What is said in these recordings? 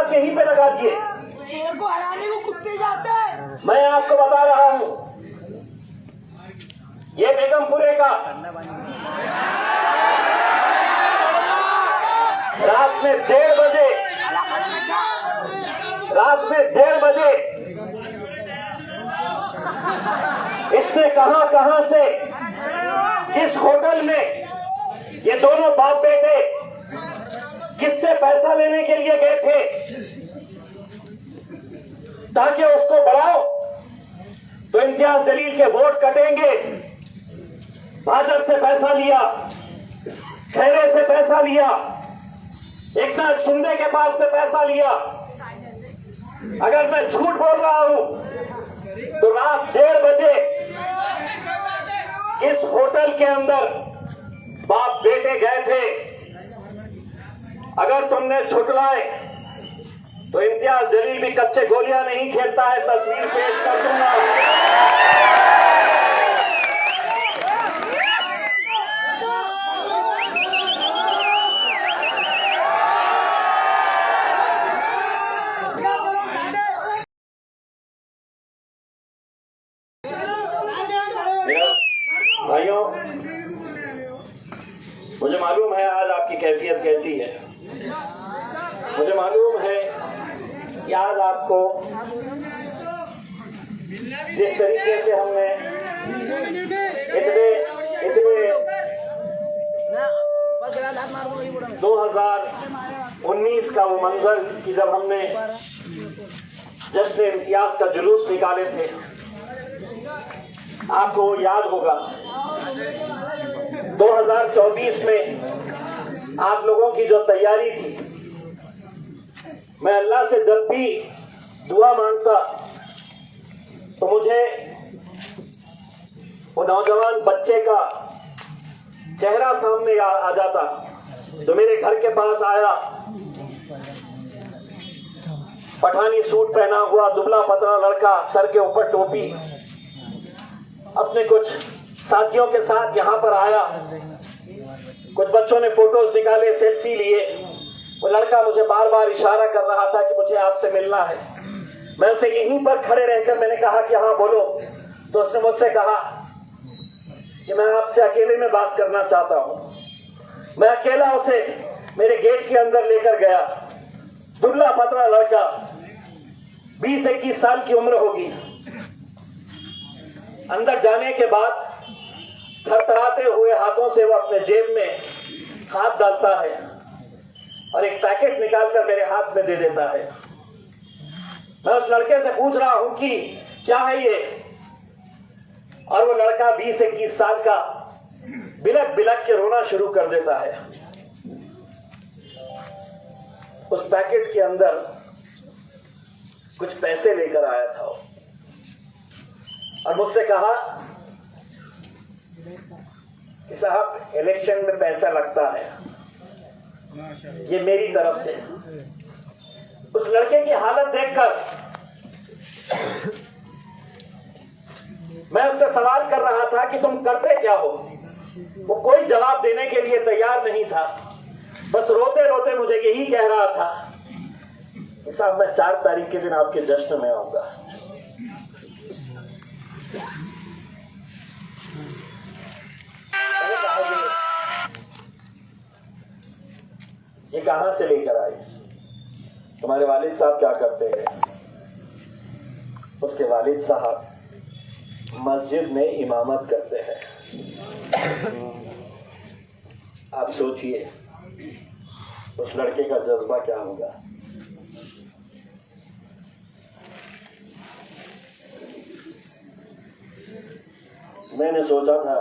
यहीं पे लगा दिए। शेर को हराने को कुत्ते जाते हैं। मैं आपको बता रहा हूं, ये बेगमपुरे का रात में 1:30 बजे इसने कहां से किस होटल में ये दोनों बाप बेटे किससे पैसा लेने के लिए गए थे ताकि उसको बढ़ाओ तो इम्तियाज जलील के वोट कटेंगे। भाजपा से पैसा लिया, खैरे से पैसा लिया, एकनाथ शिंदे के पास से पैसा लिया। अगर मैं झूठ बोल रहा हूं तो रात 1:30 बजे इस होटल के अंदर बाप बेटे गए थे। अगर तुमने छुटलाए तो इम्तियाज जलील भी कच्चे गोलियां नहीं खेलता है। तस्वीर पेश कर दूंगा। भाइयों, मुझे मालूम है आज आपकी कैफियत कैसी है। मुझे मालूम है कि आज आपको जिस तरीके से हमने इतने 2019 का वो मंजर कि जब हमने जश्न इम्तियाज का जुलूस निकाले थे, आपको याद होगा 2024 में आप लोगों की जो तैयारी थी, मैं अल्लाह से जब भी दुआ मांगता तो मुझे वो नौजवान बच्चे का चेहरा सामने आ जाता जो मेरे घर के पास आया, पठानी सूट पहना हुआ दुबला पतला लड़का, सर के ऊपर टोपी, अपने कुछ साथियों के साथ यहां पर आया। कुछ बच्चों ने फोटोज निकाले, सेल्फी लिए। वो लड़का मुझे बार बार इशारा कर रहा था कि मुझे आपसे मिलना है। मैं उसे यहीं पर खड़े रहकर मैंने कहा कि हाँ बोलो। तो उसने मुझसे कहा कि मैं आपसे अकेले में बात करना चाहता हूं। मैं अकेला उसे मेरे गेट के अंदर लेकर गया। दुबला पतला लड़का, 20-21 साल की उम्र होगी। अंदर जाने के बाद थरथराते हुए हाथों से वो अपने जेब में हाथ डालता है और एक पैकेट निकालकर मेरे हाथ में दे देता है। मैं उस लड़के से पूछ रहा हूं कि क्या है ये, और वो लड़का 20-21 साल का बिलक बिलक के रोना शुरू कर देता है। उस पैकेट के अंदर कुछ पैसे लेकर आया था और मुझसे कहा कि साहब इलेक्शन में पैसा लगता है, ये मेरी तरफ से। उस लड़के की हालत देखकर मैं उससे सवाल कर रहा था कि तुम करते क्या हो। वो कोई जवाब देने के लिए तैयार नहीं था, बस रोते रोते मुझे यही कह रहा था कि साहब मैं 4 तारीख के दिन आपके जश्न में आऊंगा। ये कहां से लेकर आए? तुम्हारे वालिद साहब क्या करते हैं? उसके वालिद साहब मस्जिद में इमामत करते हैं। आप सोचिए उस लड़के का जज्बा क्या होगा। मैंने सोचा था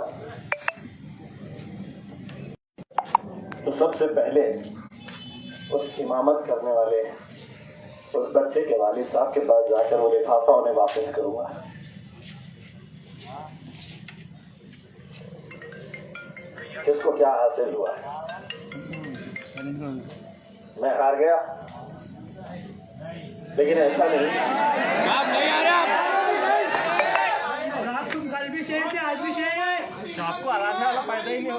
तो सबसे पहले उस इमामत करने वाले उस बच्चे के वालिद साहब के पास जाकर वो लिफाफा उन्हें वापस करूंगा। किसको क्या हासिल हुआ? मैं हार गया, लेकिन ऐसा नहीं। तुम कल भी शेर थे, आज भी शेर है। आपको हराने वाला पैदा ही नहीं हो।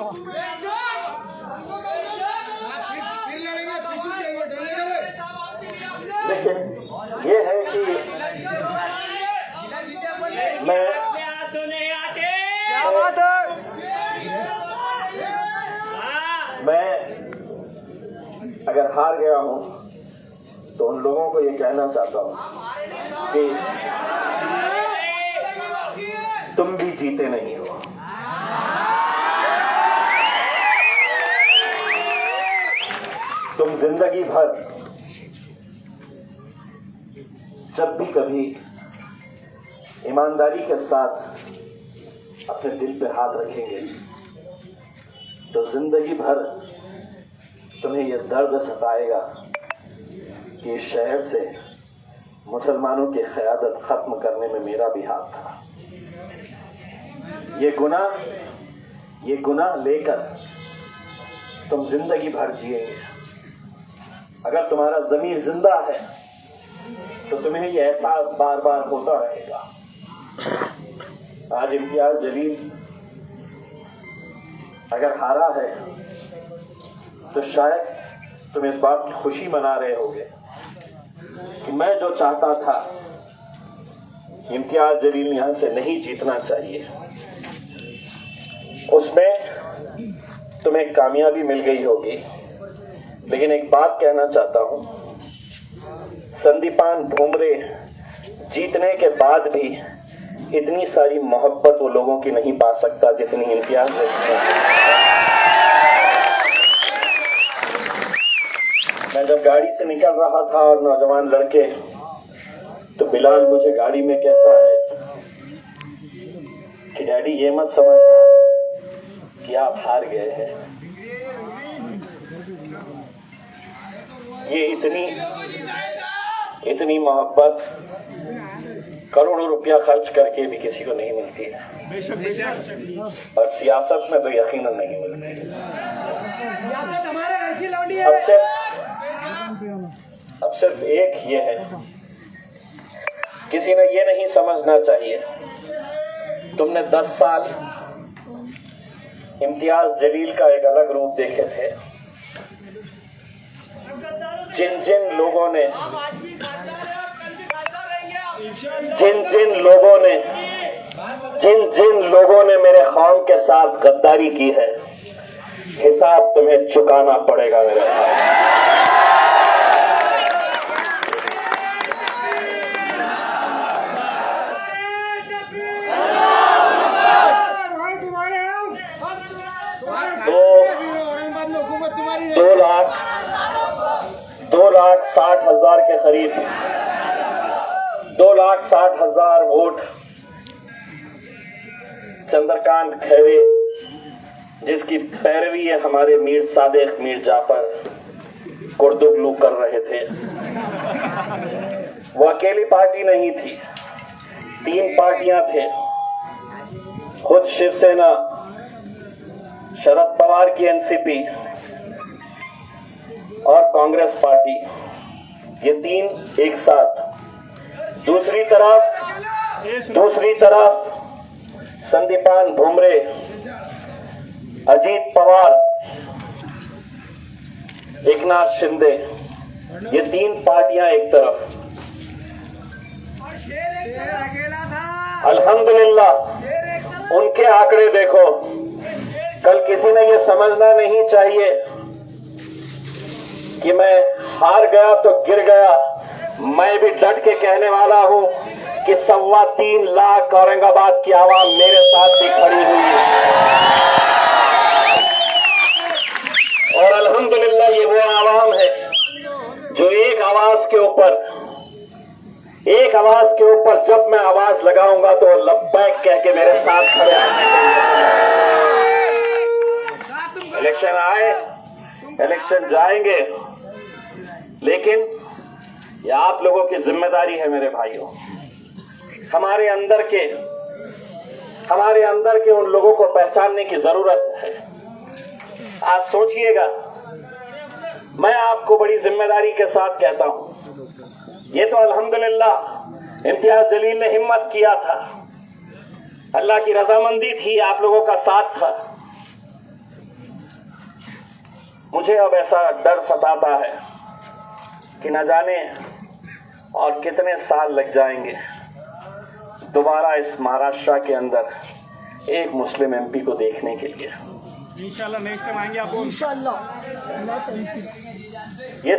फिर लड़ेंगे, लेकिन ये है कि मैं क्या बात है? मैं अगर हार गया हूं तो उन लोगों को ये कहना चाहता हूं कि तुम भी जीते नहीं हो। तुम जिंदगी भर जब भी कभी ईमानदारी के साथ अपने दिल पे हाथ रखेंगे तो जिंदगी भर तुम्हें यह दर्द सताएगा कि इस शहर से मुसलमानों की क़यादत खत्म करने में मेरा भी हाथ था। ये गुनाह लेकर तुम जिंदगी भर जिएंगे। अगर तुम्हारा ज़मीर जिंदा है तो तुम्हें यह एहसास बार बार होता रहेगा। आज इम्तियाज जलील अगर हारा है तो शायद तुम इस बात की खुशी मना रहे होगे कि मैं जो चाहता था इम्तियाज जलील यहां से नहीं जीतना चाहिए, उसमें तुम्हें कामयाबी मिल गई होगी। लेकिन एक बात कहना चाहता हूं, संदीपान भुमरे जीतने के बाद भी इतनी सारी मोहब्बत वो लोगों की नहीं पा सकता जितनी इम्तियाज मैं जब गाड़ी से निकल रहा था और नौजवान लड़के, तो बिलाल मुझे गाड़ी में कहता है कि डैडी ये मत समझना कि आप हार गए हैं। ये इतनी मोहब्बत करोड़ों रुपया खर्च करके भी किसी को नहीं मिलती है, और सियासत में तो यकीनन नहीं मिलती है। सियासत हमारे घर की लौंडी है। अब सिर्फ एक ये है, किसी ने ये नहीं समझना चाहिए तुमने 10 साल इम्तियाज जलील का एक अलग रूप देखे थे। जिन जिन लोगों ने मेरे कौम के साथ गद्दारी की है, हिसाब तुम्हें चुकाना पड़ेगा मेरे भाई। दो लाख 60,000 के करीब 2,60,000 वोट चंद्रकांत खैरे, जिसकी पैरवी है हमारे मीर सादिक मीर जाफर कुर्दुगलू कर रहे थे। वो अकेली पार्टी नहीं थी, 3 पार्टियां थे। खुद शिवसेना, शरद पवार की एनसीपी और कांग्रेस पार्टी, ये 3 एक साथ। दूसरी तरफ संदीपान भुमरे, अजीत पवार, एकनाथ शिंदे, ये 3 पार्टियां एक तरफ। अल्हम्दुलिल्लाह उनके आंकड़े देखो। कल किसी ने ये समझना नहीं चाहिए कि मैं हार गया तो गिर गया। मैं भी डट के कहने वाला हूं कि 3.25 लाख औरंगाबाद की आवाम मेरे साथ भी खड़ी हुई है। और अल्हम्दुलिल्लाह ये वो आवाम है जो एक आवाज के ऊपर जब मैं आवाज लगाऊंगा तो लब्बैक कह के मेरे साथ खड़े हैं। इलेक्शन आए, इलेक्शन जाएंगे, लेकिन ये आप लोगों की जिम्मेदारी है मेरे भाइयों। हमारे अंदर के उन लोगों को पहचानने की जरूरत है। आज सोचिएगा, मैं आपको बड़ी जिम्मेदारी के साथ कहता हूं, ये तो अल्हम्दुलिल्लाह इम्तियाज जलील ने हिम्मत किया था, अल्लाह की रजामंदी थी, आप लोगों का साथ था। मुझे अब ऐसा डर सताता है कि न जाने और कितने साल लग जाएंगे दोबारा इस महाराष्ट्र के अंदर एक मुस्लिम एमपी को देखने के लिए। इंशाल्लाह नेक्स्ट टाइम आएंगे आप। ये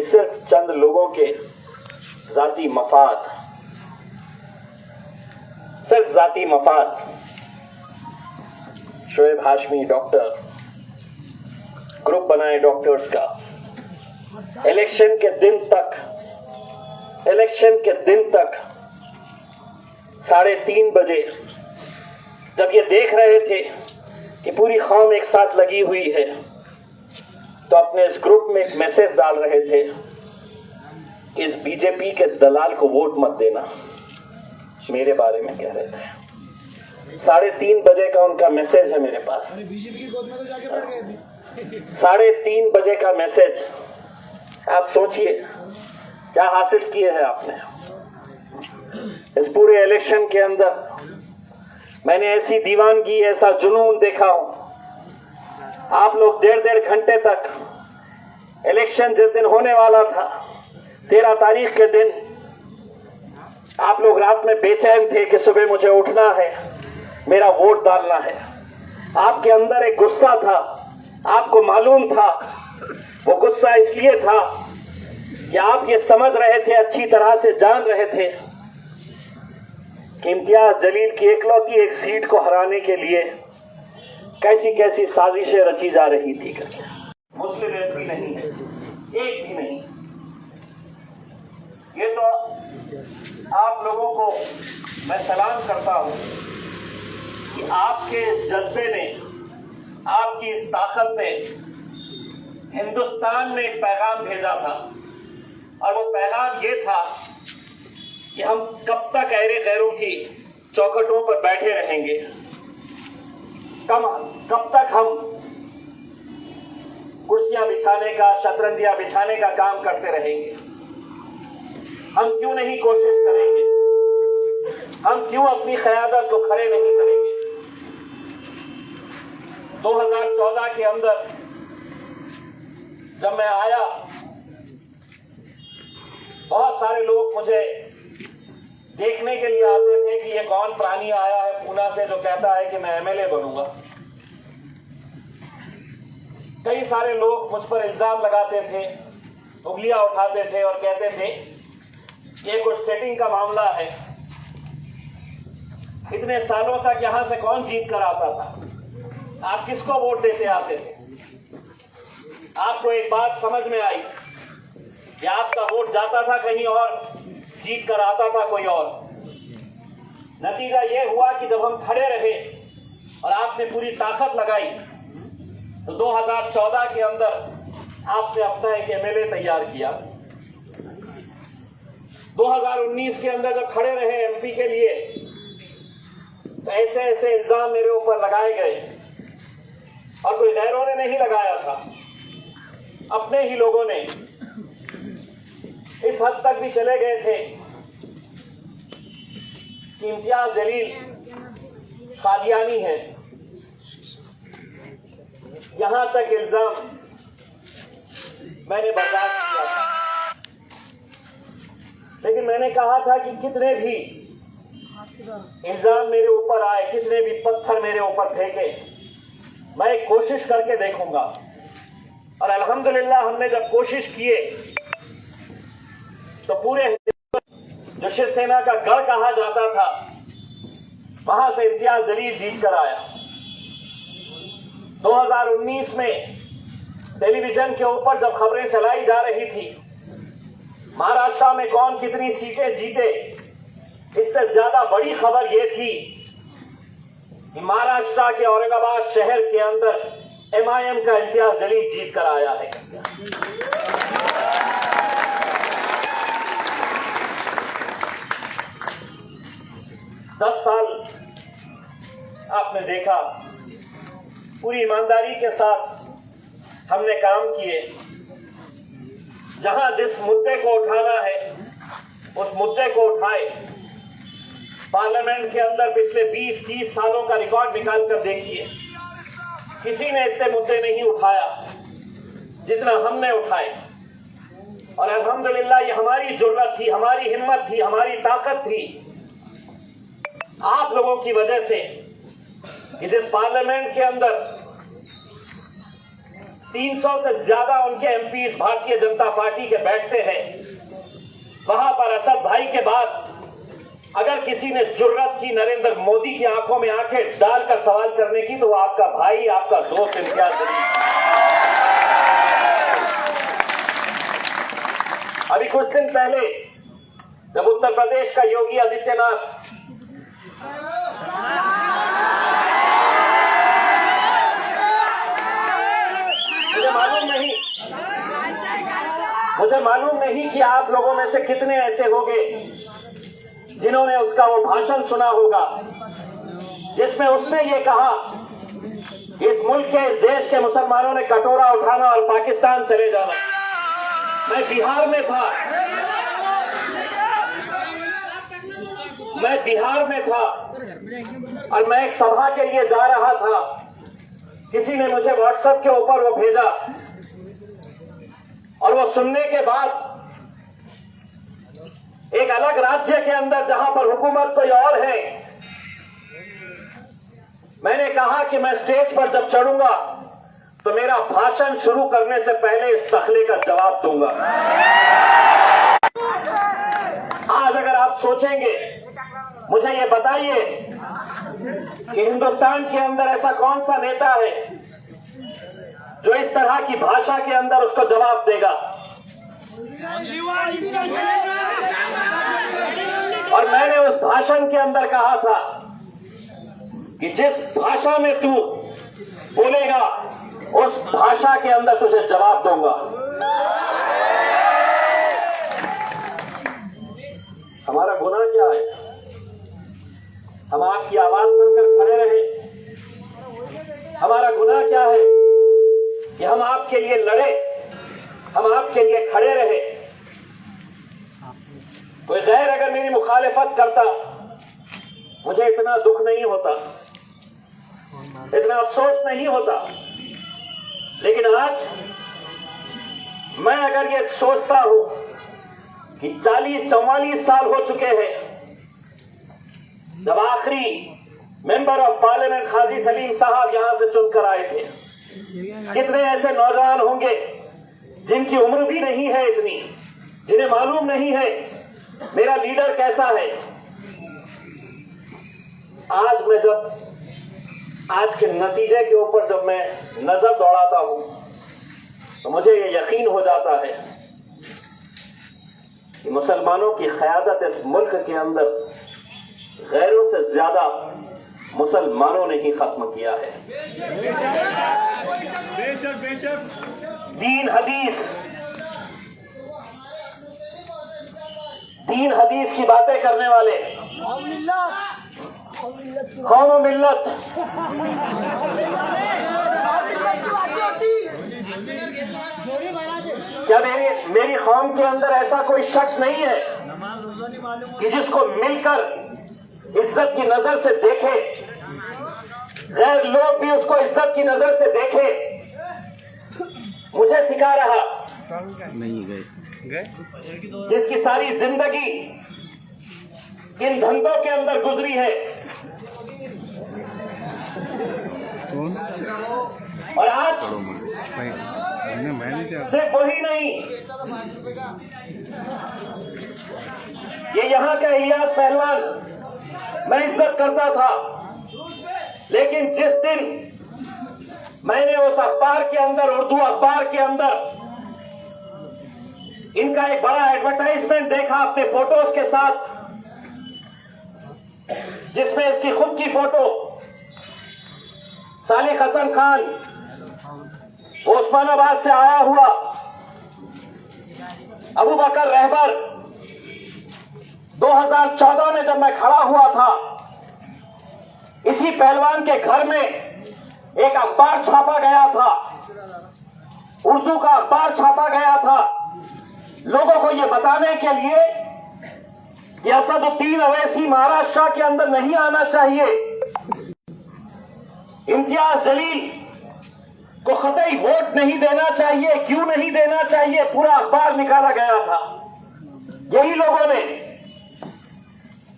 सिर्फ चंद लोगों के जाती मफाद, सिर्फ जाती मफाद। शोएब हाशमी डॉक्टर, ग्रुप बनाए डॉक्टर्स का, इलेक्शन के दिन तक 3:30 बजे जब ये देख रहे थे कि पूरी कौम एक साथ लगी हुई है, तो अपने इस ग्रुप में एक मैसेज डाल रहे थे, इस बीजेपी के दलाल को वोट मत देना। मेरे बारे में कह रहे थे। 3:30 बजे का उनका मैसेज है मेरे पास। बीजेपी की गोद में तो जाके बैठ गए थे। 3:30 बजे का मैसेज। आप सोचिए क्या हासिल किए हैं आपने। इस पूरे इलेक्शन के अंदर मैंने ऐसी दीवानगी, ऐसा जुनून देखा हूं। आप लोग 1.5 घंटे तक, इलेक्शन जिस दिन होने वाला था 13 तारीख के दिन, आप लोग रात में बेचैन थे कि सुबह मुझे उठना है, मेरा वोट डालना है। आपके अंदर एक गुस्सा था, आपको मालूम था। वो गुस्सा इसलिए था कि आप ये समझ रहे थे, अच्छी तरह से जान रहे थे कि इम्तियाज जलील की इकलौती एक सीट को हराने के लिए कैसी कैसी साजिशें रची जा रही थी। मुस्लिम एमपी नहीं है, एक भी नहीं। ये तो आप लोगों को मैं सलाम करता हूं कि आपके जज्बे ने, आपकी इस ताकत ने हिंदुस्तान में एक पैगाम भेजा था, और वो पैगाम ये था कि हम कब तक ऐरे गैरों की चौखटों पर बैठे रहेंगे, कब तक हम कुर्सियां बिछाने का, शतरंजियां बिछाने का काम करते रहेंगे। हम क्यों नहीं कोशिश करेंगे, हम क्यों अपनी क़यादत को खड़े नहीं करेंगे। 2014 के अंदर जब मैं आया, बहुत सारे लोग मुझे देखने के लिए आते थे कि ये कौन प्राणी आया है पूना से जो कहता है कि मैं एमएलए बनूंगा। कई सारे लोग मुझ पर इल्जाम लगाते थे, उंगलियां उठाते थे और कहते थे ये कुछ सेटिंग का मामला है। इतने सालों तक यहां से कौन जीत कर आता था, आप किसको वोट देते आते थे। आपको एक बात समझ में आई कि आपका वोट जाता था कहीं और, जीत कर आता था कोई और। नतीजा यह हुआ कि जब हम खड़े रहे और आपने पूरी ताकत लगाई, तो 2014 के अंदर आपने अपना एक एमएलए तैयार किया। 2019 के अंदर जब खड़े रहे एमपी के लिए, तो ऐसे ऐसे इल्जाम मेरे ऊपर लगाए गए, और कोई गैरों ने नहीं लगाया था, अपने ही लोगों ने। इस हद तक भी चले गए थे कि इम्तियाज जलील कादियानी है, यहां तक इल्जाम मैंने बर्दाश्त किया था। लेकिन मैंने कहा था कि कितने भी इल्जाम मेरे ऊपर आए, कितने भी पत्थर मेरे ऊपर फेंके, मैं एक कोशिश करके देखूंगा। और अल्हम्दुलिल्लाह हमने जब कोशिश किए तो पूरे जो शिवसेना का गढ़ कहा जाता था, वहां से इम्तियाज जलील जीत कर आया। 2019 में टेलीविजन के ऊपर जब खबरें चलाई जा रही थी महाराष्ट्र में कौन कितनी सीटें जीते, इससे ज्यादा बड़ी खबर यह थी कि महाराष्ट्र के औरंगाबाद शहर के अंदर एमआईएम का इम्तियाज जलील जीत कर आया है। 10 साल आपने देखा, पूरी ईमानदारी के साथ हमने काम किए। जहां जिस मुद्दे को उठाना है उस मुद्दे को उठाए। पार्लियामेंट के अंदर पिछले 20-30 सालों का रिकॉर्ड निकाल कर देखिए, किसी ने इतने मुद्दे नहीं उठाया जितना हमने उठाए। और अल्हम्दुलिल्लाह ये हमारी जुर्रत थी, हमारी हिम्मत थी, हमारी ताकत थी, आप लोगों की वजह से कि जिस पार्लियामेंट के अंदर 300 से ज्यादा उनके एमपीज भारतीय जनता पार्टी के बैठते हैं, वहां पर असद भाई के बाद अगर किसी ने जुर्रत की नरेंद्र मोदी की आंखों में आंखें डालकर सवाल करने की तो वो आपका भाई, आपका दोस्त इम्तियाज जलील। अभी कुछ दिन पहले जब उत्तर प्रदेश का योगी आदित्यनाथ मुझे मालूम नहीं कि आप लोगों में से कितने ऐसे होंगे जिन्होंने उसका वो भाषण सुना होगा जिसमें उसने ये कहा कि इस मुल्क के, इस देश के मुसलमानों ने कटोरा उठाना और पाकिस्तान चले जाना। मैं बिहार में था और मैं एक सभा के लिए जा रहा था। किसी ने मुझे व्हाट्सएप के ऊपर वो भेजा और वो सुनने के बाद एक अलग राज्य के अंदर जहां पर हुकूमत कोई और है, मैंने कहा कि मैं स्टेज पर जब चढ़ूंगा तो मेरा भाषण शुरू करने से पहले इस तखले का जवाब दूंगा। आज अगर आप सोचेंगे, मुझे ये बताइए कि हिंदुस्तान के अंदर ऐसा कौन सा नेता है जो इस तरह की भाषा के अंदर उसको जवाब देगा। और मैंने उस भाषण के अंदर कहा था कि जिस भाषा में तू बोलेगा उस भाषा के अंदर तुझे जवाब दूंगा। हमारा गुनाह क्या है? हम आपकी आवाज बनकर खड़े रहे। हमारा गुनाह क्या है कि हम आपके लिए लड़े, हम आपके लिए खड़े रहे। कोई गैर अगर मेरी मुखालिफत करता, मुझे इतना दुख नहीं होता, इतना अफसोस नहीं होता। लेकिन आज मैं अगर ये सोचता हूं कि 40-44 साल हो चुके हैं जब आखिरी मेंबर ऑफ पार्लियामेंट काजी सलीम साहब यहां से चुनकर आए थे, कितने ऐसे नौजवान होंगे जिनकी उम्र भी नहीं है इतनी, जिन्हें मालूम नहीं है मेरा लीडर कैसा है। आज मैं जब आज के नतीजे के ऊपर जब मैं नजर दौड़ाता हूं तो मुझे ये यकीन हो जाता है कि मुसलमानों की क़यादत इस मुल्क के अंदर गैरों से ज्यादा मुसलमानों ने ही खत्म किया है। बेशक बेशक तीन हदीस की बातें करने वाले कौम व मिल्लत, क्या मेरी कौम के अंदर ऐसा कोई शख्स नहीं है कि जिसको मिलकर इज्जत की नजर से देखे, गैर लोग भी उसको इज्जत की नजर से देखे। मुझे सिखा रहा नहीं गए जिसकी सारी जिंदगी इन धंधों के अंदर गुजरी है, और आज सिर्फ वही नहीं, ये यहाँ का इलियास पहलवान मैं इज्जत करता था, लेकिन जिस दिन मैंने उस अखबार के अंदर, उर्दू अखबार के अंदर इनका एक बड़ा एडवर्टाइजमेंट देखा अपने फोटोज के साथ, जिसमें इसकी खुद की फोटो, सालिक हसन खान वो उस्मानाबाद से आया हुआ, अबू बकर रहबर 2014 में जब मैं खड़ा हुआ था, इसी पहलवान के घर में एक अखबार छापा गया था, उर्दू का अखबार छापा गया था, लोगों को यह बताने के लिए कि असदुद्दीन अवैसी महाराष्ट्र के अंदर नहीं आना चाहिए। इम्तियाज जलील को कतई वोट नहीं देना चाहिए, क्यों नहीं देना चाहिए, पूरा अखबार निकाला गया था यही लोगों ने।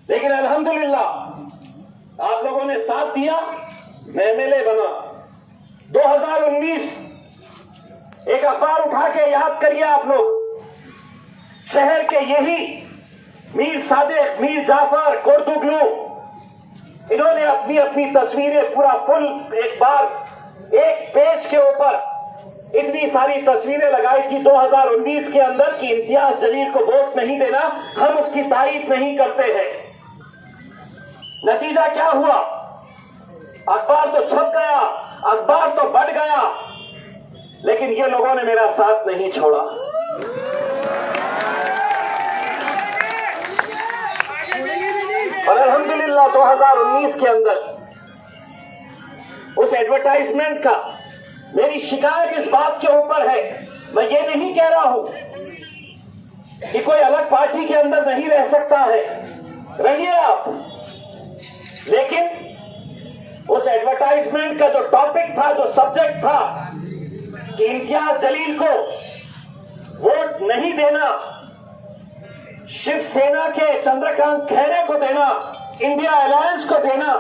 लेकिन अल्हम्दुलिल्लाह आप लोगों ने साथ दिया, मैं एमएलए बना। 2019 एक अखबार उठा के याद करिए आप लोग, शहर के यही मीर सादिक, मीर जाफर, कोर्दुगलू, इन्होंने अपनी अपनी तस्वीरें पूरा फुल एक बार एक पेज के ऊपर इतनी सारी तस्वीरें लगाई थी 2019 के अंदर कि इम्तियाज जलील को वोट नहीं देना, हम उसकी तारीफ नहीं करते हैं। नतीजा क्या हुआ? अखबार तो छप गया, अखबार तो बढ़ गया, लेकिन ये लोगों ने मेरा साथ नहीं छोड़ा। और अल्हम्दुलिल्लाह 2019 के अंदर उस एडवर्टाइजमेंट का मेरी शिकायत इस बात के ऊपर है, मैं ये नहीं कह रहा हूं कि कोई अलग पार्टी के अंदर नहीं रह सकता है, रहिए आप, लेकिन उस एडवर्टाइजमेंट का जो टॉपिक था, जो सब्जेक्ट था कि इम्तियाज जलील को वोट नहीं देना, शिवसेना के चंद्रकांत खैरे को देना, इंडिया अलायंस को देना,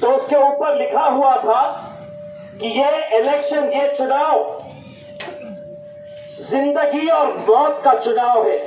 तो उसके ऊपर लिखा हुआ था कि ये इलेक्शन, ये चुनाव जिंदगी और मौत का चुनाव है।